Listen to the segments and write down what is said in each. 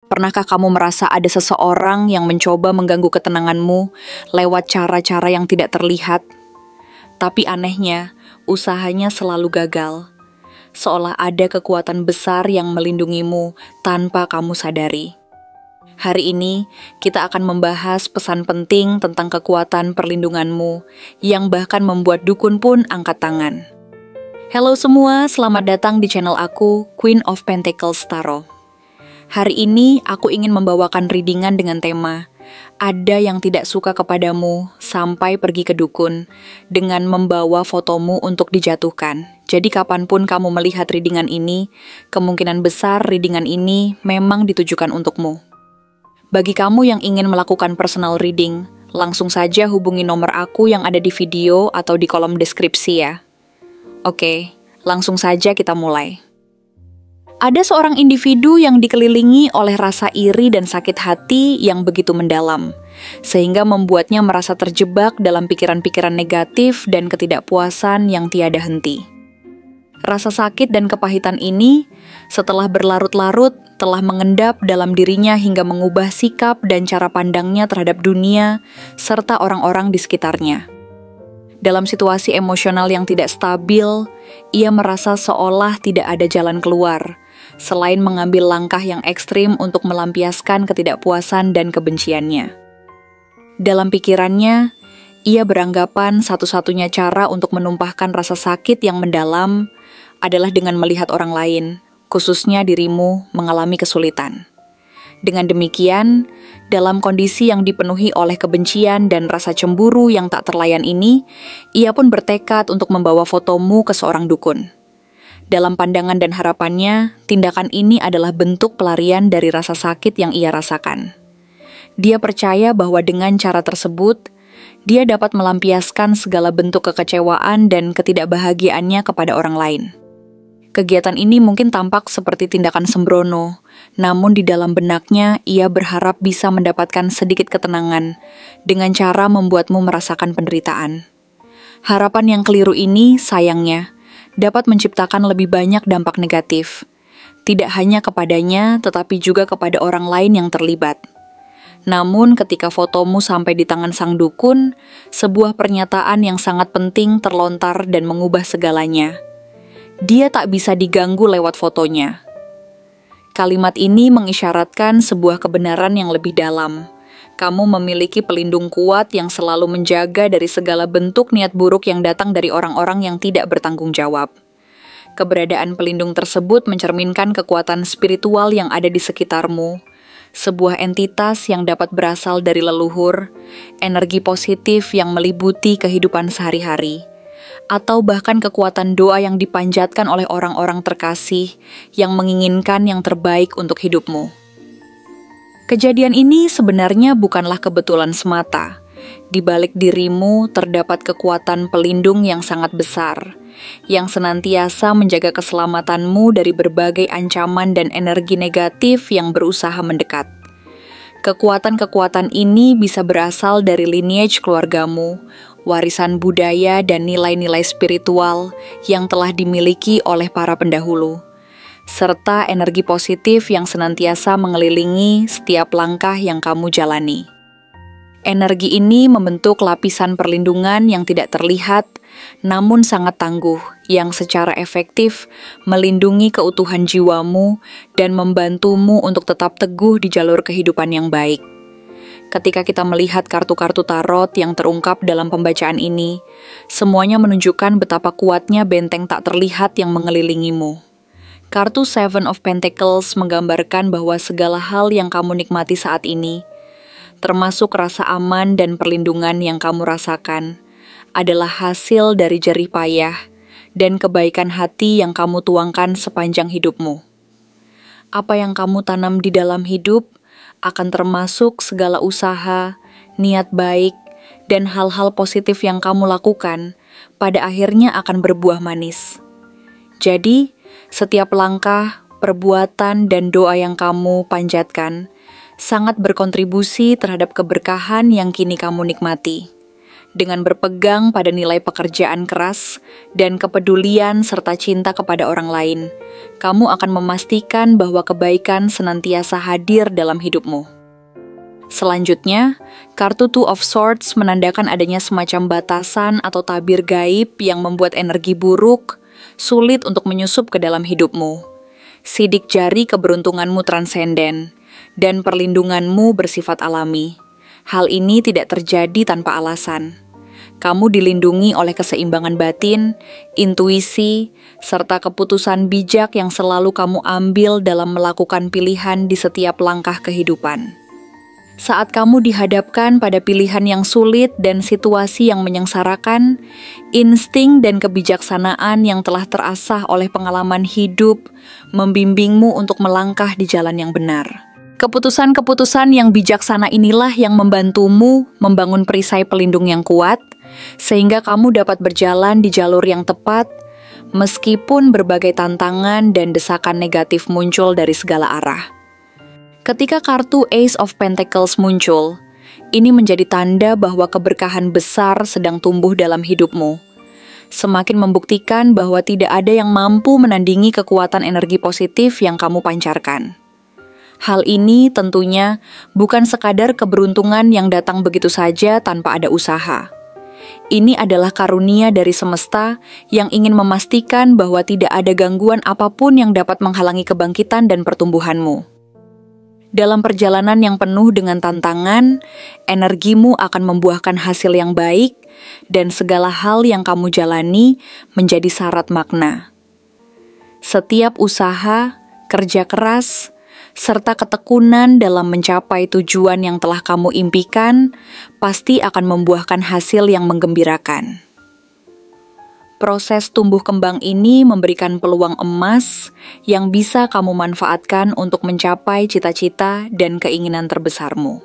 Pernahkah kamu merasa ada seseorang yang mencoba mengganggu ketenanganmu lewat cara-cara yang tidak terlihat? Tapi anehnya, usahanya selalu gagal. Seolah ada kekuatan besar yang melindungimu tanpa kamu sadari. Hari ini, kita akan membahas pesan penting tentang kekuatan perlindunganmu yang bahkan membuat dukun pun angkat tangan. Halo semua, selamat datang di channel aku, Queen of Pentacles Tarot. Hari ini aku ingin membawakan readingan dengan tema Ada yang tidak suka kepadamu sampai pergi ke dukun dengan membawa fotomu untuk dijatuhkan. Jadi kapanpun kamu melihat readingan ini, kemungkinan besar readingan ini memang ditujukan untukmu. Bagi kamu yang ingin melakukan personal reading, langsung saja hubungi nomor aku yang ada di video atau di kolom deskripsi ya. Oke, langsung saja kita mulai. Ada seorang individu yang dikelilingi oleh rasa iri dan sakit hati yang begitu mendalam, sehingga membuatnya merasa terjebak dalam pikiran-pikiran negatif dan ketidakpuasan yang tiada henti. Rasa sakit dan kepahitan ini, setelah berlarut-larut, telah mengendap dalam dirinya hingga mengubah sikap dan cara pandangnya terhadap dunia, serta orang-orang di sekitarnya. Dalam situasi emosional yang tidak stabil, ia merasa seolah tidak ada jalan keluar, selain mengambil langkah yang ekstrim untuk melampiaskan ketidakpuasan dan kebenciannya. Dalam pikirannya, ia beranggapan satu-satunya cara untuk menumpahkan rasa sakit yang mendalam adalah dengan melihat orang lain, khususnya dirimu, mengalami kesulitan. Dengan demikian, dalam kondisi yang dipenuhi oleh kebencian dan rasa cemburu yang tak terlayan ini, ia pun bertekad untuk membawa fotomu ke seorang dukun. Dalam pandangan dan harapannya, tindakan ini adalah bentuk pelarian dari rasa sakit yang ia rasakan. Dia percaya bahwa dengan cara tersebut, dia dapat melampiaskan segala bentuk kekecewaan dan ketidakbahagiaannya kepada orang lain. Kegiatan ini mungkin tampak seperti tindakan sembrono, namun di dalam benaknya ia berharap bisa mendapatkan sedikit ketenangan dengan cara membuatmu merasakan penderitaan. Harapan yang keliru ini, sayangnya, dapat menciptakan lebih banyak dampak negatif, tidak hanya kepadanya tetapi juga kepada orang lain yang terlibat. Namun ketika fotomu sampai di tangan sang dukun, sebuah pernyataan yang sangat penting terlontar dan mengubah segalanya. Dia tak bisa diganggu lewat fotonya. Kalimat ini mengisyaratkan sebuah kebenaran yang lebih dalam. Kamu memiliki pelindung kuat yang selalu menjaga dari segala bentuk niat buruk yang datang dari orang-orang yang tidak bertanggung jawab. Keberadaan pelindung tersebut mencerminkan kekuatan spiritual yang ada di sekitarmu, sebuah entitas yang dapat berasal dari leluhur, energi positif yang meliputi kehidupan sehari-hari, atau bahkan kekuatan doa yang dipanjatkan oleh orang-orang terkasih yang menginginkan yang terbaik untuk hidupmu. Kejadian ini sebenarnya bukanlah kebetulan semata. Di balik dirimu terdapat kekuatan pelindung yang sangat besar, yang senantiasa menjaga keselamatanmu dari berbagai ancaman dan energi negatif yang berusaha mendekat. Kekuatan-kekuatan ini bisa berasal dari lineage keluargamu, warisan budaya dan nilai-nilai spiritual yang telah dimiliki oleh para pendahulu, serta energi positif yang senantiasa mengelilingi setiap langkah yang kamu jalani. Energi ini membentuk lapisan perlindungan yang tidak terlihat, namun sangat tangguh, yang secara efektif melindungi keutuhan jiwamu dan membantumu untuk tetap teguh di jalur kehidupan yang baik. Ketika kita melihat kartu-kartu tarot yang terungkap dalam pembacaan ini, semuanya menunjukkan betapa kuatnya benteng tak terlihat yang mengelilingimu. Kartu Seven of Pentacles menggambarkan bahwa segala hal yang kamu nikmati saat ini, termasuk rasa aman dan perlindungan yang kamu rasakan, adalah hasil dari jerih payah dan kebaikan hati yang kamu tuangkan sepanjang hidupmu. Apa yang kamu tanam di dalam hidup akan termasuk segala usaha, niat baik, dan hal-hal positif yang kamu lakukan, pada akhirnya akan berbuah manis. Jadi, setiap langkah, perbuatan, dan doa yang kamu panjatkan sangat berkontribusi terhadap keberkahan yang kini kamu nikmati. Dengan berpegang pada nilai pekerjaan keras dan kepedulian serta cinta kepada orang lain, kamu akan memastikan bahwa kebaikan senantiasa hadir dalam hidupmu. Selanjutnya, kartu Two of Swords menandakan adanya semacam batasan atau tabir gaib yang membuat energi buruk sulit untuk menyusup ke dalam hidupmu. Sidik jari keberuntunganmu transenden, dan perlindunganmu bersifat alami. Hal ini tidak terjadi tanpa alasan. Kamu dilindungi oleh keseimbangan batin, intuisi, serta keputusan bijak yang selalu kamu ambil dalam melakukan pilihan di setiap langkah kehidupan. Saat kamu dihadapkan pada pilihan yang sulit dan situasi yang menyengsarakan, insting dan kebijaksanaan yang telah terasah oleh pengalaman hidup membimbingmu untuk melangkah di jalan yang benar. Keputusan-keputusan yang bijaksana inilah yang membantumu membangun perisai pelindung yang kuat, sehingga kamu dapat berjalan di jalur yang tepat, meskipun berbagai tantangan dan desakan negatif muncul dari segala arah. Ketika kartu Ace of Pentacles muncul, ini menjadi tanda bahwa keberkahan besar sedang tumbuh dalam hidupmu. Semakin membuktikan bahwa tidak ada yang mampu menandingi kekuatan energi positif yang kamu pancarkan. Hal ini tentunya bukan sekadar keberuntungan yang datang begitu saja tanpa ada usaha. Ini adalah karunia dari semesta yang ingin memastikan bahwa tidak ada gangguan apapun yang dapat menghalangi kebangkitan dan pertumbuhanmu. Dalam perjalanan yang penuh dengan tantangan, energimu akan membuahkan hasil yang baik dan segala hal yang kamu jalani menjadi syarat makna. Setiap usaha, kerja keras, serta ketekunan dalam mencapai tujuan yang telah kamu impikan pasti akan membuahkan hasil yang menggembirakan. Proses tumbuh kembang ini memberikan peluang emas yang bisa kamu manfaatkan untuk mencapai cita-cita dan keinginan terbesarmu.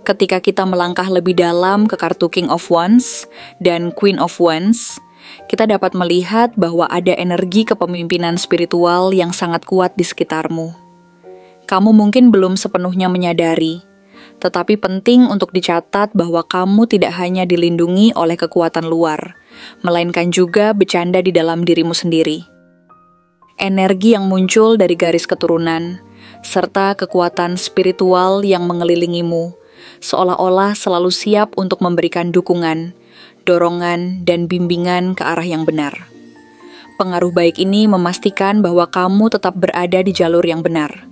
Ketika kita melangkah lebih dalam ke kartu King of Wands dan Queen of Wands, kita dapat melihat bahwa ada energi kepemimpinan spiritual yang sangat kuat di sekitarmu. Kamu mungkin belum sepenuhnya menyadari, tetapi penting untuk dicatat bahwa kamu tidak hanya dilindungi oleh kekuatan luar, melainkan juga bercanda di dalam dirimu sendiri. Energi yang muncul dari garis keturunan, serta kekuatan spiritual yang mengelilingimu, seolah-olah selalu siap untuk memberikan dukungan, dorongan, dan bimbingan ke arah yang benar. Pengaruh baik ini memastikan bahwa kamu tetap berada di jalur yang benar,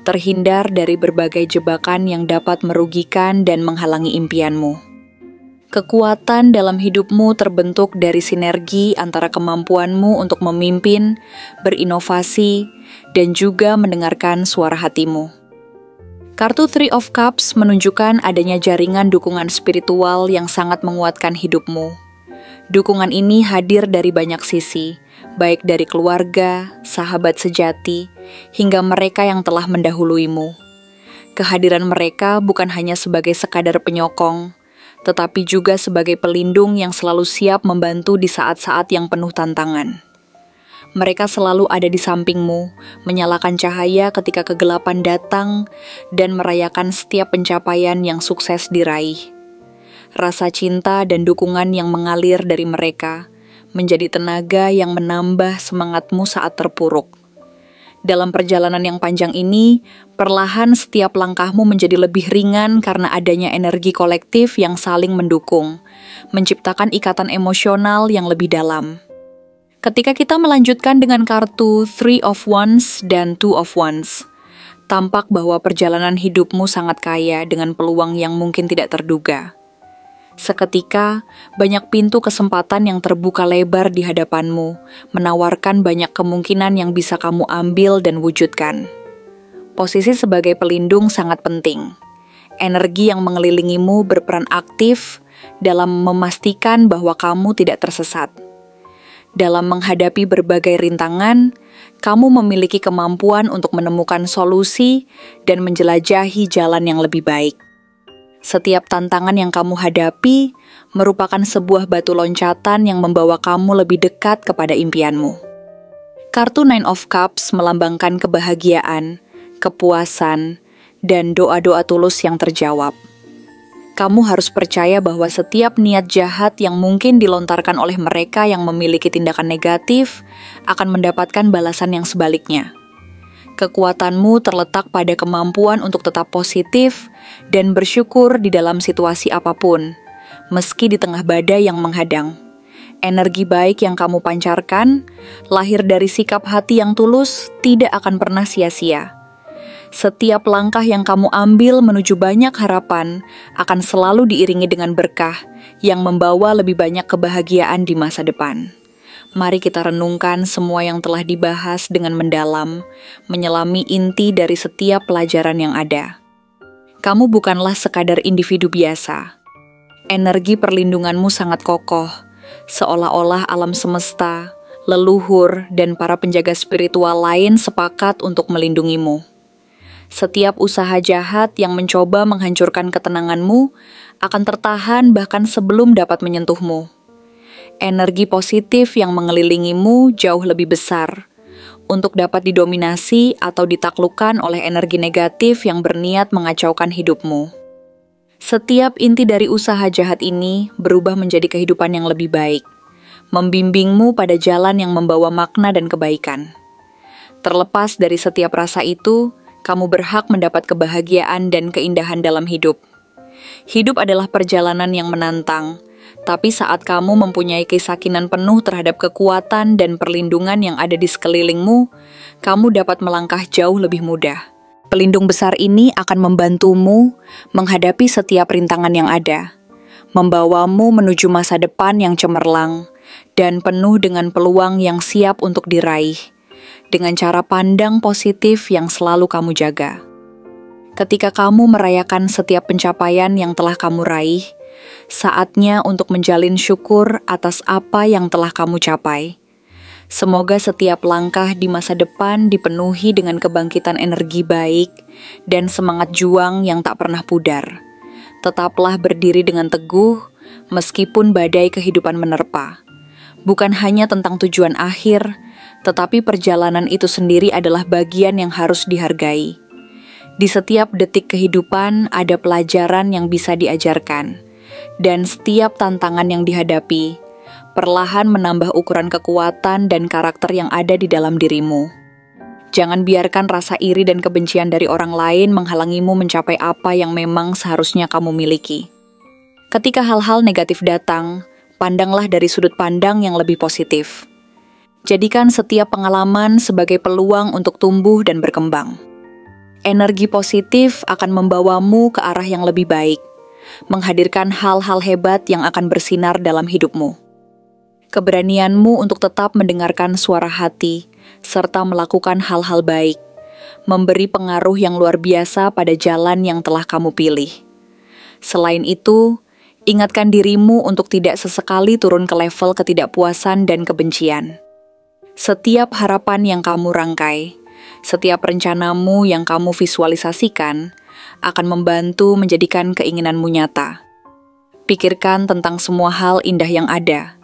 terhindar dari berbagai jebakan yang dapat merugikan dan menghalangi impianmu. Kekuatan dalam hidupmu terbentuk dari sinergi antara kemampuanmu untuk memimpin, berinovasi, dan juga mendengarkan suara hatimu. Kartu Three of Cups menunjukkan adanya jaringan dukungan spiritual yang sangat menguatkan hidupmu. Dukungan ini hadir dari banyak sisi, baik dari keluarga, sahabat sejati, hingga mereka yang telah mendahuluimu. Kehadiran mereka bukan hanya sebagai sekadar penyokong, tetapi juga sebagai pelindung yang selalu siap membantu di saat-saat yang penuh tantangan. Mereka selalu ada di sampingmu, menyalakan cahaya ketika kegelapan datang, dan merayakan setiap pencapaian yang sukses diraih. Rasa cinta dan dukungan yang mengalir dari mereka menjadi tenaga yang menambah semangatmu saat terpuruk. Dalam perjalanan yang panjang ini, perlahan setiap langkahmu menjadi lebih ringan karena adanya energi kolektif yang saling mendukung, menciptakan ikatan emosional yang lebih dalam. Ketika kita melanjutkan dengan kartu Three of Wands dan Two of Wands, tampak bahwa perjalanan hidupmu sangat kaya dengan peluang yang mungkin tidak terduga. Seketika, banyak pintu kesempatan yang terbuka lebar di hadapanmu, menawarkan banyak kemungkinan yang bisa kamu ambil dan wujudkan. Posisi sebagai pelindung sangat penting. Energi yang mengelilingimu berperan aktif dalam memastikan bahwa kamu tidak tersesat. Dalam menghadapi berbagai rintangan, kamu memiliki kemampuan untuk menemukan solusi dan menjelajahi jalan yang lebih baik. Setiap tantangan yang kamu hadapi merupakan sebuah batu loncatan yang membawa kamu lebih dekat kepada impianmu. Kartu Nine of Cups melambangkan kebahagiaan, kepuasan, dan doa-doa tulus yang terjawab. Kamu harus percaya bahwa setiap niat jahat yang mungkin dilontarkan oleh mereka yang memiliki tindakan negatif akan mendapatkan balasan yang sebaliknya. Kekuatanmu terletak pada kemampuan untuk tetap positif dan bersyukur di dalam situasi apapun, meski di tengah badai yang menghadang. Energi baik yang kamu pancarkan, lahir dari sikap hati yang tulus, tidak akan pernah sia-sia. Setiap langkah yang kamu ambil menuju banyak harapan akan selalu diiringi dengan berkah yang membawa lebih banyak kebahagiaan di masa depan. Mari kita renungkan semua yang telah dibahas dengan mendalam, menyelami inti dari setiap pelajaran yang ada. Kamu bukanlah sekadar individu biasa. Energi perlindunganmu sangat kokoh, seolah-olah alam semesta, leluhur, dan para penjaga spiritual lain sepakat untuk melindungimu. Setiap usaha jahat yang mencoba menghancurkan ketenanganmu akan tertahan bahkan sebelum dapat menyentuhmu. Energi positif yang mengelilingimu jauh lebih besar untuk dapat didominasi atau ditaklukkan oleh energi negatif yang berniat mengacaukan hidupmu. Setiap inti dari usaha jahat ini berubah menjadi kehidupan yang lebih baik, membimbingmu pada jalan yang membawa makna dan kebaikan. Terlepas dari setiap rasa itu, kamu berhak mendapat kebahagiaan dan keindahan dalam hidup. Hidup adalah perjalanan yang menantang, tapi saat kamu mempunyai keyakinan penuh terhadap kekuatan dan perlindungan yang ada di sekelilingmu, kamu dapat melangkah jauh lebih mudah. Pelindung besar ini akan membantumu menghadapi setiap rintangan yang ada, membawamu menuju masa depan yang cemerlang dan penuh dengan peluang yang siap untuk diraih, dengan cara pandang positif yang selalu kamu jaga. Ketika kamu merayakan setiap pencapaian yang telah kamu raih, saatnya untuk menjalin syukur atas apa yang telah kamu capai. Semoga setiap langkah di masa depan dipenuhi dengan kebangkitan energi baik dan semangat juang yang tak pernah pudar. Tetaplah berdiri dengan teguh meskipun badai kehidupan menerpa. Bukan hanya tentang tujuan akhir, tetapi perjalanan itu sendiri adalah bagian yang harus dihargai. Di setiap detik kehidupan ada pelajaran yang bisa diajarkan, dan setiap tantangan yang dihadapi perlahan menambah ukuran kekuatan dan karakter yang ada di dalam dirimu. Jangan biarkan rasa iri dan kebencian dari orang lain menghalangimu mencapai apa yang memang seharusnya kamu miliki. Ketika hal-hal negatif datang, pandanglah dari sudut pandang yang lebih positif. Jadikan setiap pengalaman sebagai peluang untuk tumbuh dan berkembang. Energi positif akan membawamu ke arah yang lebih baik, menghadirkan hal-hal hebat yang akan bersinar dalam hidupmu. Keberanianmu untuk tetap mendengarkan suara hati, serta melakukan hal-hal baik, memberi pengaruh yang luar biasa pada jalan yang telah kamu pilih. Selain itu, ingatkan dirimu untuk tidak sesekali turun ke level ketidakpuasan dan kebencian. Setiap harapan yang kamu rangkai, setiap rencanamu yang kamu visualisasikan, akan membantu menjadikan keinginanmu nyata. Pikirkan tentang semua hal indah yang ada,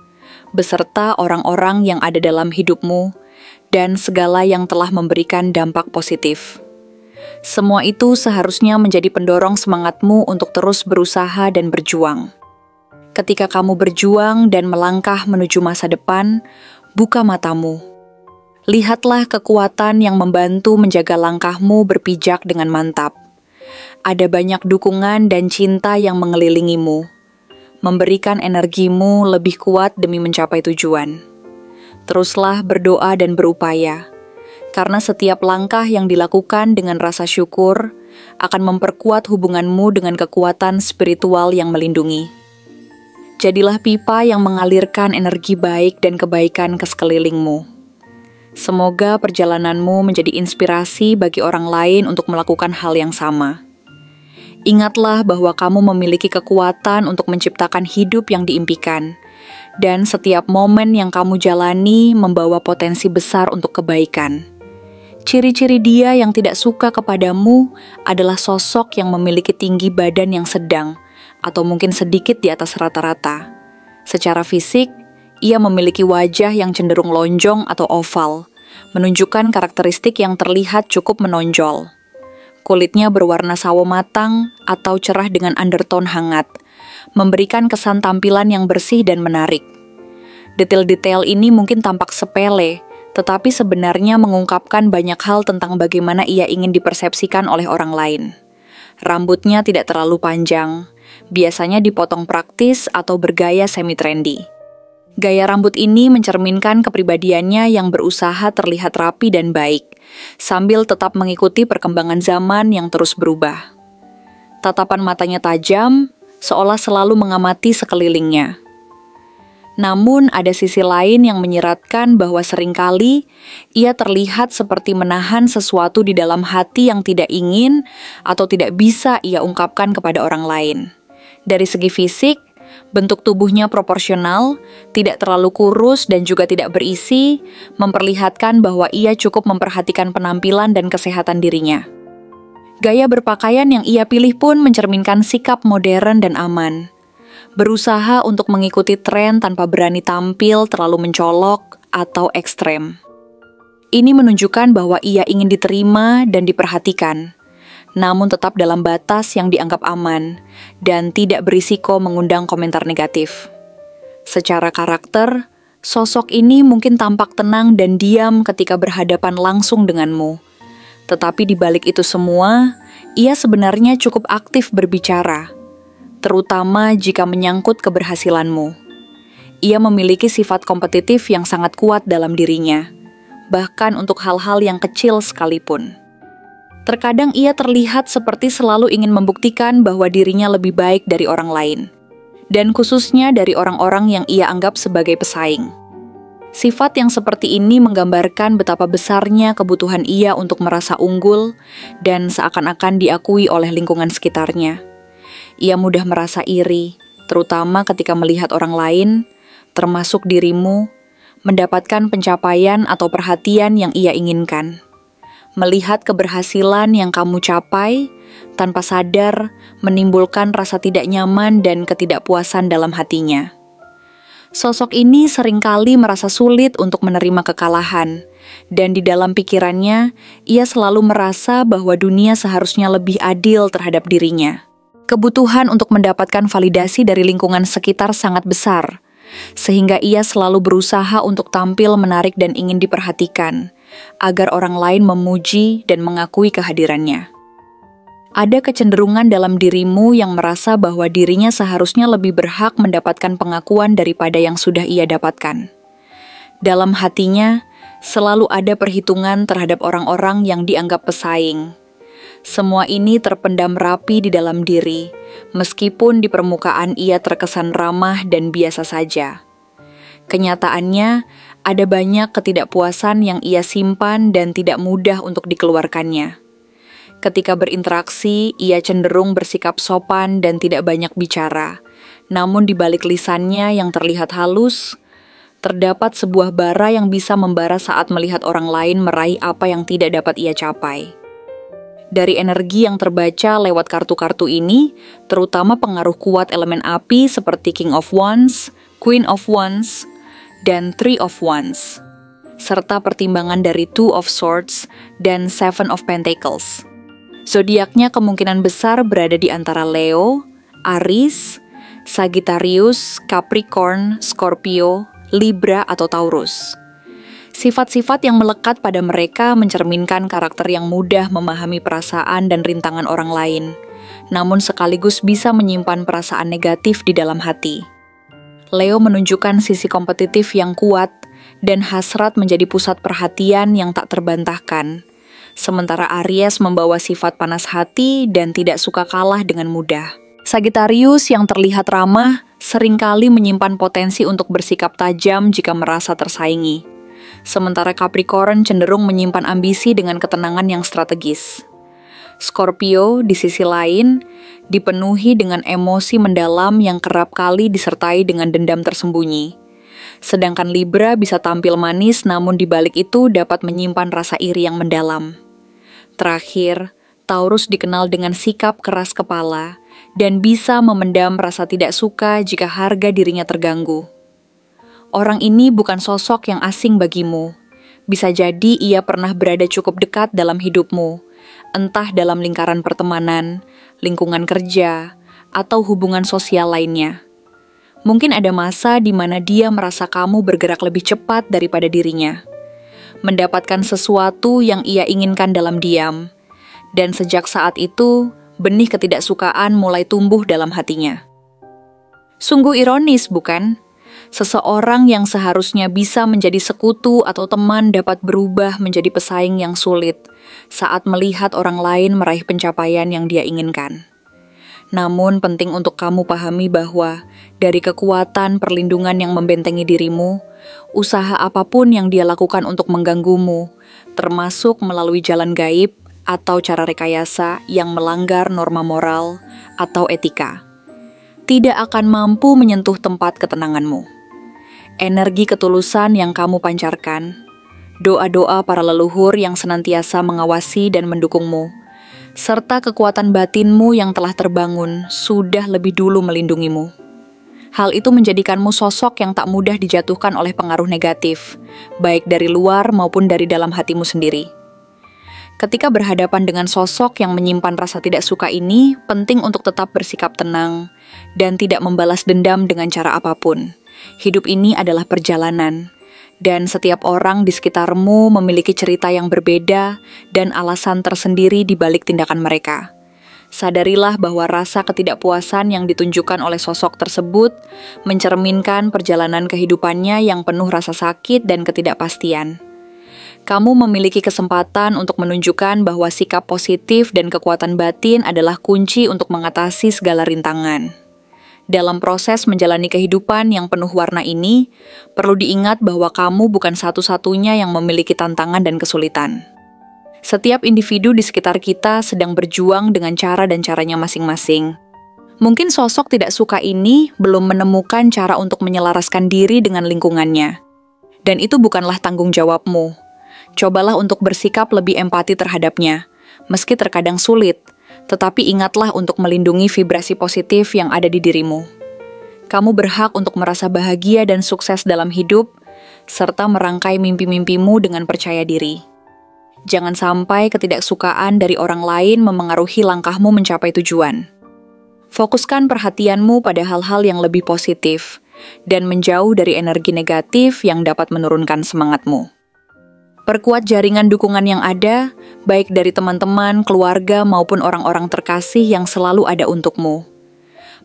beserta orang-orang yang ada dalam hidupmu, dan segala yang telah memberikan dampak positif. Semua itu seharusnya menjadi pendorong semangatmu untuk terus berusaha dan berjuang. Ketika kamu berjuang dan melangkah menuju masa depan, buka matamu. Lihatlah kekuatan yang membantu menjaga langkahmu berpijak dengan mantap. Ada banyak dukungan dan cinta yang mengelilingimu, memberikan energimu lebih kuat demi mencapai tujuan. Teruslah berdoa dan berupaya, karena setiap langkah yang dilakukan dengan rasa syukur akan memperkuat hubunganmu dengan kekuatan spiritual yang melindungi. Jadilah pipa yang mengalirkan energi baik dan kebaikan ke sekelilingmu. Semoga perjalananmu menjadi inspirasi bagi orang lain untuk melakukan hal yang sama. Ingatlah bahwa kamu memiliki kekuatan untuk menciptakan hidup yang diimpikan, dan setiap momen yang kamu jalani membawa potensi besar untuk kebaikan. Ciri-ciri dia yang tidak suka kepadamu adalah sosok yang memiliki tinggi badan yang sedang, atau mungkin sedikit di atas rata-rata. Secara fisik, ia memiliki wajah yang cenderung lonjong atau oval, menunjukkan karakteristik yang terlihat cukup menonjol. Kulitnya berwarna sawo matang atau cerah dengan undertone hangat, memberikan kesan tampilan yang bersih dan menarik. Detail-detail ini mungkin tampak sepele, tetapi sebenarnya mengungkapkan banyak hal tentang bagaimana ia ingin dipersepsikan oleh orang lain. Rambutnya tidak terlalu panjang, biasanya dipotong praktis atau bergaya semi-trendy. Gaya rambut ini mencerminkan kepribadiannya yang berusaha terlihat rapi dan baik, sambil tetap mengikuti perkembangan zaman yang terus berubah. Tatapan matanya tajam, seolah selalu mengamati sekelilingnya. Namun ada sisi lain yang menyiratkan bahwa seringkali ia terlihat seperti menahan sesuatu di dalam hati yang tidak ingin atau tidak bisa ia ungkapkan kepada orang lain. Dari segi fisik, bentuk tubuhnya proporsional, tidak terlalu kurus dan juga tidak berisi, memperlihatkan bahwa ia cukup memperhatikan penampilan dan kesehatan dirinya. Gaya berpakaian yang ia pilih pun mencerminkan sikap modern dan aman. Berusaha untuk mengikuti tren tanpa berani tampil terlalu mencolok atau ekstrem. Ini menunjukkan bahwa ia ingin diterima dan diperhatikan, namun tetap dalam batas yang dianggap aman dan tidak berisiko mengundang komentar negatif. Secara karakter, sosok ini mungkin tampak tenang dan diam ketika berhadapan langsung denganmu. Tetapi di balik itu semua, ia sebenarnya cukup aktif berbicara, terutama jika menyangkut keberhasilanmu. Ia memiliki sifat kompetitif yang sangat kuat dalam dirinya, bahkan untuk hal-hal yang kecil sekalipun. Terkadang ia terlihat seperti selalu ingin membuktikan bahwa dirinya lebih baik dari orang lain, dan khususnya dari orang-orang yang ia anggap sebagai pesaing. Sifat yang seperti ini menggambarkan betapa besarnya kebutuhan ia untuk merasa unggul dan seakan-akan diakui oleh lingkungan sekitarnya. Ia mudah merasa iri, terutama ketika melihat orang lain, termasuk dirimu, mendapatkan pencapaian atau perhatian yang ia inginkan. Melihat keberhasilan yang kamu capai, tanpa sadar menimbulkan rasa tidak nyaman dan ketidakpuasan dalam hatinya. Sosok ini seringkali merasa sulit untuk menerima kekalahan, dan di dalam pikirannya, ia selalu merasa bahwa dunia seharusnya lebih adil terhadap dirinya. Kebutuhan untuk mendapatkan validasi dari lingkungan sekitar sangat besar, sehingga ia selalu berusaha untuk tampil menarik dan ingin diperhatikan, agar orang lain memuji dan mengakui kehadirannya. Ada kecenderungan dalam dirimu yang merasa bahwa dirinya seharusnya lebih berhak mendapatkan pengakuan daripada yang sudah ia dapatkan. Dalam hatinya, selalu ada perhitungan terhadap orang-orang yang dianggap pesaing. Semua ini terpendam rapi di dalam diri, meskipun di permukaan ia terkesan ramah dan biasa saja. Kenyataannya, ada banyak ketidakpuasan yang ia simpan dan tidak mudah untuk dikeluarkannya. Ketika berinteraksi, ia cenderung bersikap sopan dan tidak banyak bicara. Namun di balik lisannya yang terlihat halus, terdapat sebuah bara yang bisa membara saat melihat orang lain meraih apa yang tidak dapat ia capai. Dari energi yang terbaca lewat kartu-kartu ini, terutama pengaruh kuat elemen api seperti King of Wands, Queen of Wands, dan Three of Wands, serta pertimbangan dari Two of Swords dan Seven of Pentacles. Zodiaknya kemungkinan besar berada di antara Leo, Aries, Sagittarius, Capricorn, Scorpio, Libra, atau Taurus. Sifat-sifat yang melekat pada mereka mencerminkan karakter yang mudah memahami perasaan dan rintangan orang lain, namun sekaligus bisa menyimpan perasaan negatif di dalam hati. Leo menunjukkan sisi kompetitif yang kuat dan hasrat menjadi pusat perhatian yang tak terbantahkan. Sementara Aries membawa sifat panas hati dan tidak suka kalah dengan mudah. Sagittarius yang terlihat ramah seringkali menyimpan potensi untuk bersikap tajam jika merasa tersaingi. Sementara Capricorn cenderung menyimpan ambisi dengan ketenangan yang strategis. Scorpio, di sisi lain, dipenuhi dengan emosi mendalam yang kerap kali disertai dengan dendam tersembunyi. Sedangkan Libra bisa tampil manis namun di balik itu dapat menyimpan rasa iri yang mendalam. Terakhir, Taurus dikenal dengan sikap keras kepala dan bisa memendam rasa tidak suka jika harga dirinya terganggu. Orang ini bukan sosok yang asing bagimu. Bisa jadi ia pernah berada cukup dekat dalam hidupmu, entah dalam lingkaran pertemanan, lingkungan kerja, atau hubungan sosial lainnya. Mungkin ada masa di mana dia merasa kamu bergerak lebih cepat daripada dirinya, mendapatkan sesuatu yang ia inginkan dalam diam, dan sejak saat itu, benih ketidaksukaan mulai tumbuh dalam hatinya. Sungguh ironis, bukan? Seseorang yang seharusnya bisa menjadi sekutu atau teman dapat berubah menjadi pesaing yang sulit saat melihat orang lain meraih pencapaian yang dia inginkan. Namun penting untuk kamu pahami bahwa dari kekuatan perlindungan yang membentengi dirimu, usaha apapun yang dia lakukan untuk mengganggumu, termasuk melalui jalan gaib atau cara rekayasa yang melanggar norma moral atau etika, tidak akan mampu menyentuh tempat ketenanganmu. Energi ketulusan yang kamu pancarkan, doa-doa para leluhur yang senantiasa mengawasi dan mendukungmu, serta kekuatan batinmu yang telah terbangun sudah lebih dulu melindungimu. Hal itu menjadikanmu sosok yang tak mudah dijatuhkan oleh pengaruh negatif, baik dari luar maupun dari dalam hatimu sendiri. Ketika berhadapan dengan sosok yang menyimpan rasa tidak suka ini, penting untuk tetap bersikap tenang dan tidak membalas dendam dengan cara apapun. Hidup ini adalah perjalanan, dan setiap orang di sekitarmu memiliki cerita yang berbeda dan alasan tersendiri di balik tindakan mereka. Sadarilah bahwa rasa ketidakpuasan yang ditunjukkan oleh sosok tersebut mencerminkan perjalanan kehidupannya yang penuh rasa sakit dan ketidakpastian. Kamu memiliki kesempatan untuk menunjukkan bahwa sikap positif dan kekuatan batin adalah kunci untuk mengatasi segala rintangan. Dalam proses menjalani kehidupan yang penuh warna ini, perlu diingat bahwa kamu bukan satu-satunya yang memiliki tantangan dan kesulitan. Setiap individu di sekitar kita sedang berjuang dengan cara dan caranya masing-masing. Mungkin sosok tidak suka ini belum menemukan cara untuk menyelaraskan diri dengan lingkungannya. Dan itu bukanlah tanggung jawabmu. Cobalah untuk bersikap lebih empati terhadapnya, meski terkadang sulit. Tetapi ingatlah untuk melindungi vibrasi positif yang ada di dirimu. Kamu berhak untuk merasa bahagia dan sukses dalam hidup, serta merangkai mimpi-mimpimu dengan percaya diri. Jangan sampai ketidaksukaan dari orang lain memengaruhi langkahmu mencapai tujuan. Fokuskan perhatianmu pada hal-hal yang lebih positif, dan menjauh dari energi negatif yang dapat menurunkan semangatmu. Perkuat jaringan dukungan yang ada, baik dari teman-teman, keluarga, maupun orang-orang terkasih yang selalu ada untukmu.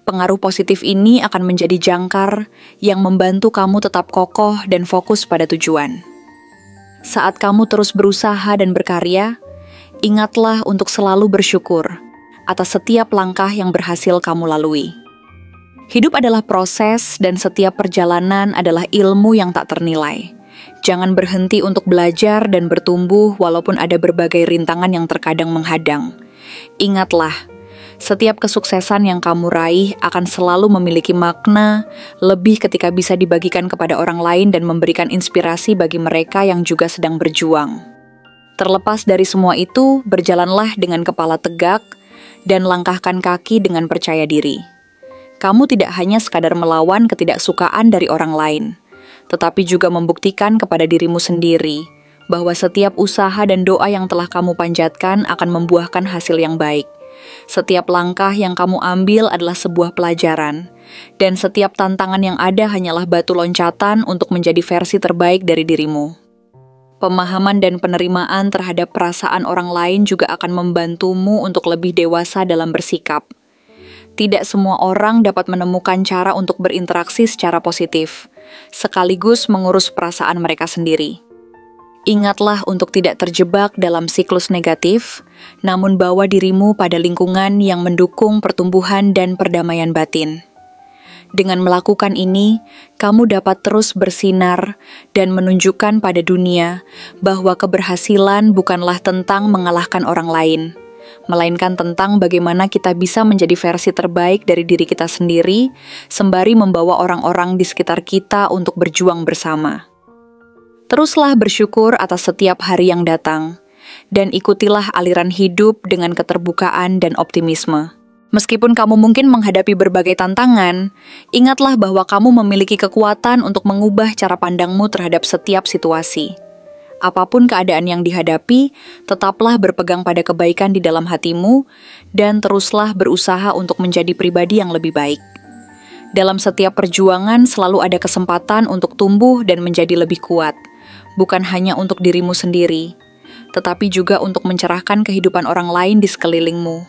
Pengaruh positif ini akan menjadi jangkar yang membantu kamu tetap kokoh dan fokus pada tujuan. Saat kamu terus berusaha dan berkarya, ingatlah untuk selalu bersyukur atas setiap langkah yang berhasil kamu lalui. Hidup adalah proses dan setiap perjalanan adalah ilmu yang tak ternilai. Jangan berhenti untuk belajar dan bertumbuh walaupun ada berbagai rintangan yang terkadang menghadang. Ingatlah, setiap kesuksesan yang kamu raih akan selalu memiliki makna lebih ketika bisa dibagikan kepada orang lain dan memberikan inspirasi bagi mereka yang juga sedang berjuang. Terlepas dari semua itu, berjalanlah dengan kepala tegak dan langkahkan kaki dengan percaya diri. Kamu tidak hanya sekadar melawan ketidaksukaan dari orang lain, tetapi juga membuktikan kepada dirimu sendiri bahwa setiap usaha dan doa yang telah kamu panjatkan akan membuahkan hasil yang baik. Setiap langkah yang kamu ambil adalah sebuah pelajaran, dan setiap tantangan yang ada hanyalah batu loncatan untuk menjadi versi terbaik dari dirimu. Pemahaman dan penerimaan terhadap perasaan orang lain juga akan membantumu untuk lebih dewasa dalam bersikap. Tidak semua orang dapat menemukan cara untuk berinteraksi secara positif, sekaligus mengurus perasaan mereka sendiri. Ingatlah untuk tidak terjebak dalam siklus negatif, namun bawa dirimu pada lingkungan yang mendukung pertumbuhan dan perdamaian batin. Dengan melakukan ini, kamu dapat terus bersinar dan menunjukkan pada dunia bahwa keberhasilan bukanlah tentang mengalahkan orang lain, melainkan tentang bagaimana kita bisa menjadi versi terbaik dari diri kita sendiri, sembari membawa orang-orang di sekitar kita untuk berjuang bersama. Teruslah bersyukur atas setiap hari yang datang, dan ikutilah aliran hidup dengan keterbukaan dan optimisme. Meskipun kamu mungkin menghadapi berbagai tantangan, ingatlah bahwa kamu memiliki kekuatan untuk mengubah cara pandangmu terhadap setiap situasi. Apapun keadaan yang dihadapi, tetaplah berpegang pada kebaikan di dalam hatimu dan teruslah berusaha untuk menjadi pribadi yang lebih baik. Dalam setiap perjuangan selalu ada kesempatan untuk tumbuh dan menjadi lebih kuat, bukan hanya untuk dirimu sendiri, tetapi juga untuk mencerahkan kehidupan orang lain di sekelilingmu.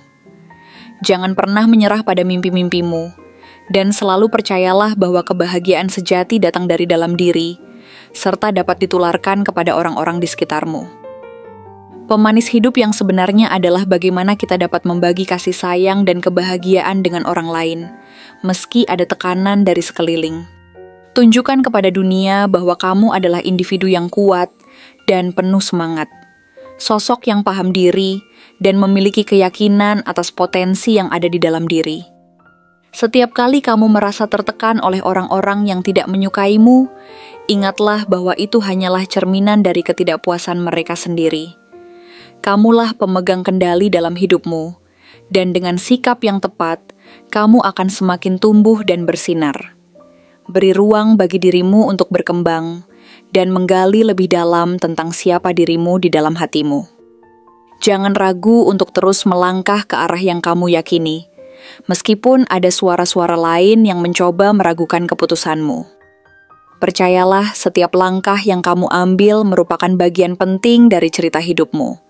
Jangan pernah menyerah pada mimpi-mimpimu, dan selalu percayalah bahwa kebahagiaan sejati datang dari dalam diri, serta dapat ditularkan kepada orang-orang di sekitarmu. Pemanis hidup yang sebenarnya adalah bagaimana kita dapat membagi kasih sayang dan kebahagiaan dengan orang lain, meski ada tekanan dari sekeliling. Tunjukkan kepada dunia bahwa kamu adalah individu yang kuat dan penuh semangat, sosok yang paham diri dan memiliki keyakinan atas potensi yang ada di dalam diri. Setiap kali kamu merasa tertekan oleh orang-orang yang tidak menyukaimu, ingatlah bahwa itu hanyalah cerminan dari ketidakpuasan mereka sendiri. Kamulah pemegang kendali dalam hidupmu, dan dengan sikap yang tepat, kamu akan semakin tumbuh dan bersinar. Beri ruang bagi dirimu untuk berkembang, dan menggali lebih dalam tentang siapa dirimu di dalam hatimu. Jangan ragu untuk terus melangkah ke arah yang kamu yakini, meskipun ada suara-suara lain yang mencoba meragukan keputusanmu. Percayalah, setiap langkah yang kamu ambil merupakan bagian penting dari cerita hidupmu.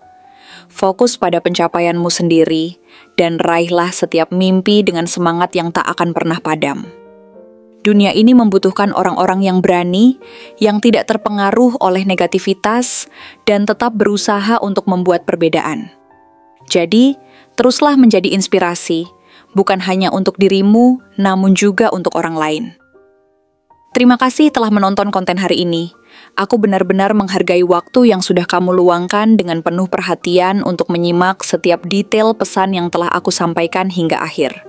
Fokus pada pencapaianmu sendiri, dan raihlah setiap mimpi dengan semangat yang tak akan pernah padam. Dunia ini membutuhkan orang-orang yang berani, yang tidak terpengaruh oleh negativitas, dan tetap berusaha untuk membuat perbedaan. Jadi, teruslah menjadi inspirasi, bukan hanya untuk dirimu, namun juga untuk orang lain. Terima kasih telah menonton konten hari ini. Aku benar-benar menghargai waktu yang sudah kamu luangkan dengan penuh perhatian untuk menyimak setiap detail pesan yang telah aku sampaikan hingga akhir.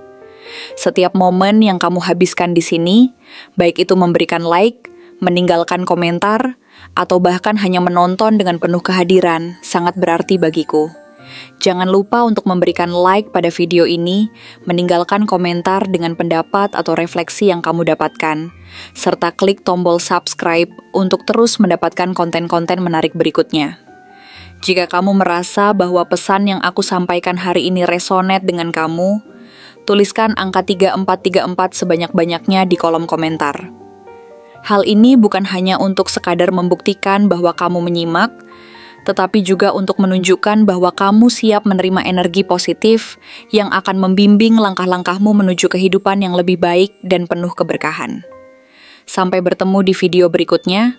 Setiap momen yang kamu habiskan di sini, baik itu memberikan like, meninggalkan komentar, atau bahkan hanya menonton dengan penuh kehadiran, sangat berarti bagiku. Jangan lupa untuk memberikan like pada video ini, meninggalkan komentar dengan pendapat atau refleksi yang kamu dapatkan, serta klik tombol subscribe untuk terus mendapatkan konten-konten menarik berikutnya. Jika kamu merasa bahwa pesan yang aku sampaikan hari ini resonate dengan kamu, tuliskan angka 3434 sebanyak-banyaknya di kolom komentar. Hal ini bukan hanya untuk sekadar membuktikan bahwa kamu menyimak, tetapi juga untuk menunjukkan bahwa kamu siap menerima energi positif yang akan membimbing langkah-langkahmu menuju kehidupan yang lebih baik dan penuh keberkahan. Sampai bertemu di video berikutnya,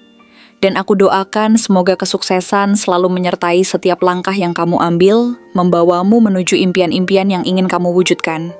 dan aku doakan semoga kesuksesan selalu menyertai setiap langkah yang kamu ambil, membawamu menuju impian-impian yang ingin kamu wujudkan.